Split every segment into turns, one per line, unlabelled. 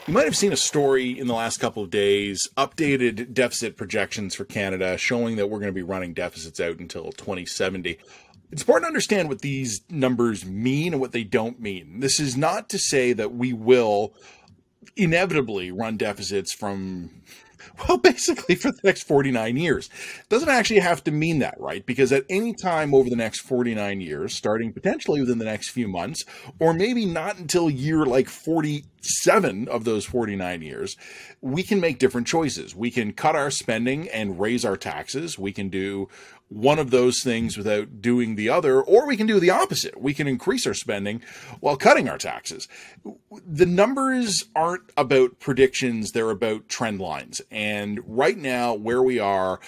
You might have seen a story in the last couple of days, updated deficit projections for Canada showing that we're going to be running deficits out until 2070. It's important to understand what these numbers mean and what they don't mean. This is not to say that we will inevitably run deficits from, well, basically for the next 49 years. It doesn't actually have to mean that, right? Because at any time over the next 49 years, starting potentially within the next few months, or maybe not until year like 47 of those 49 years, we can make different choices. We can cut our spending and raise our taxes. We can do one of those things without doing the other, or we can do the opposite. We can increase our spending while cutting our taxes. The numbers aren't about predictions, they're about trend lines. And right now, where we are,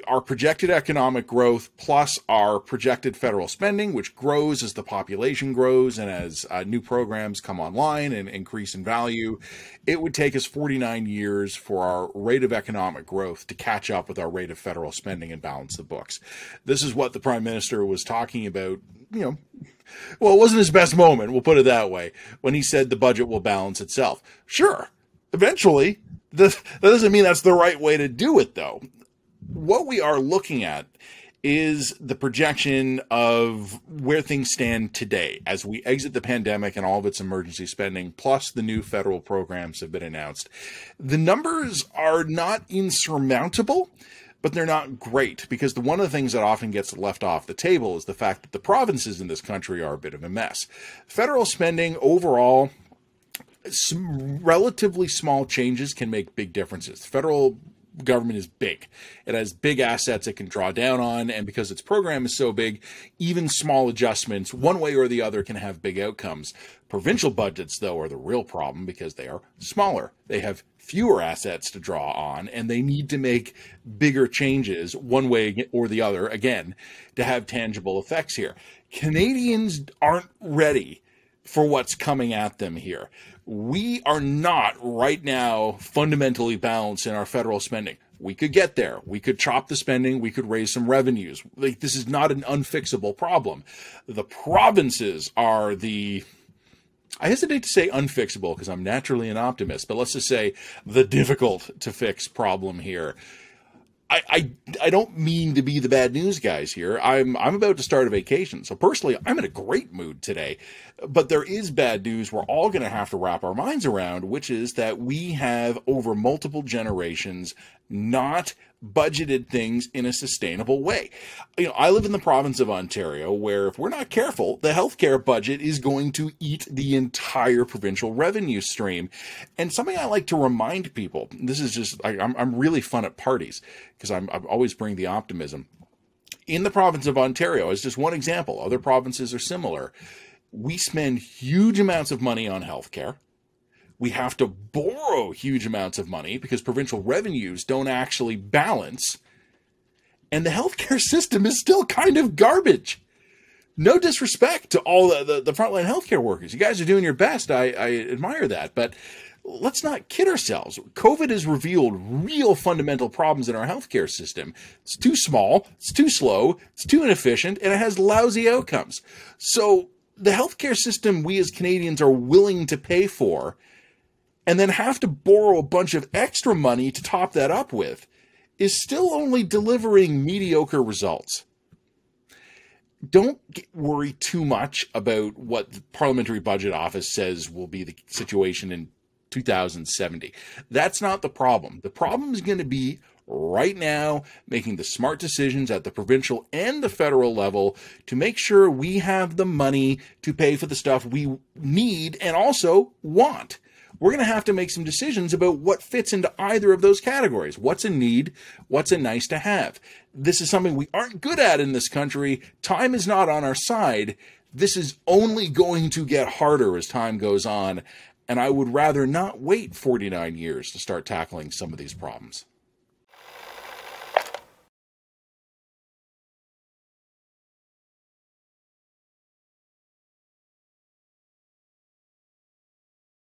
our projected economic growth plus our projected federal spending, which grows as the population grows and as new programs come online and increase in value, it would take us 49 years for our rate of economic growth to catch up with our rate of federal spending and balance the books. This is what the Prime Minister was talking about, well, it wasn't his best moment, we'll put it that way, when he said the budget will balance itself. Sure, eventually. That doesn't mean that's the right way to do it, though. What we are looking at is the projection of where things stand today as we exit the pandemic and all of its emergency spending, plus the new federal programs have been announced. The numbers are not insurmountable, but they're not great, because one of the things that often gets left off the table is the fact that the provinces in this country are a bit of a mess. Federal spending overall, some relatively small changes can make big differences. The federal government is big. It has big assets it can draw down on, and because its program is so big, even small adjustments one way or the other can have big outcomes. Provincial budgets, though, are the real problem because they are smaller. They have fewer assets to draw on, and they need to make bigger changes one way or the other, again, to have tangible effects here. Canadians aren't ready for what's coming at them here. We are not right now fundamentally balanced in our federal spending. We could get there. We could chop the spending. We could raise some revenues. This is not an unfixable problem. The provinces are I hesitate to say unfixable because I'm naturally an optimist, but let's just say the difficult to fix problem here. I don't mean to be the bad news guys here. I'm about to start a vacation. So personally, I'm in a great mood today. But there is bad news we're all going to have to wrap our minds around, which is that we have over multiple generations not budgeted things in a sustainable way. I live in the province of Ontario, where if we're not careful, the healthcare budget is going to eat the entire provincial revenue stream. And something I like to remind people, this is just, I'm really fun at parties because I always bring the optimism. In the province of Ontario, as just one example, other provinces are similar. We spend huge amounts of money on healthcare. We have to borrow huge amounts of money because provincial revenues don't actually balance. And the healthcare system is still kind of garbage. No disrespect to all the frontline healthcare workers. You guys are doing your best. I admire that. But let's not kid ourselves. COVID has revealed real fundamental problems in our healthcare system. It's too small, it's too slow, it's too inefficient, and it has lousy outcomes. So the healthcare system we as Canadians are willing to pay for and then have to borrow a bunch of extra money to top that up with is still only delivering mediocre results. Don't worry too much about what the Parliamentary Budget Office says will be the situation in 2070. That's not the problem. The problem is going to be right now making the smart decisions at the provincial and the federal level to make sure we have the money to pay for the stuff we need and also want. We're going to have to make some decisions about what fits into either of those categories. What's a need? What's a nice to have? This is something we aren't good at in this country. Time is not on our side. This is only going to get harder as time goes on. And I would rather not wait 49 years to start tackling some of these problems.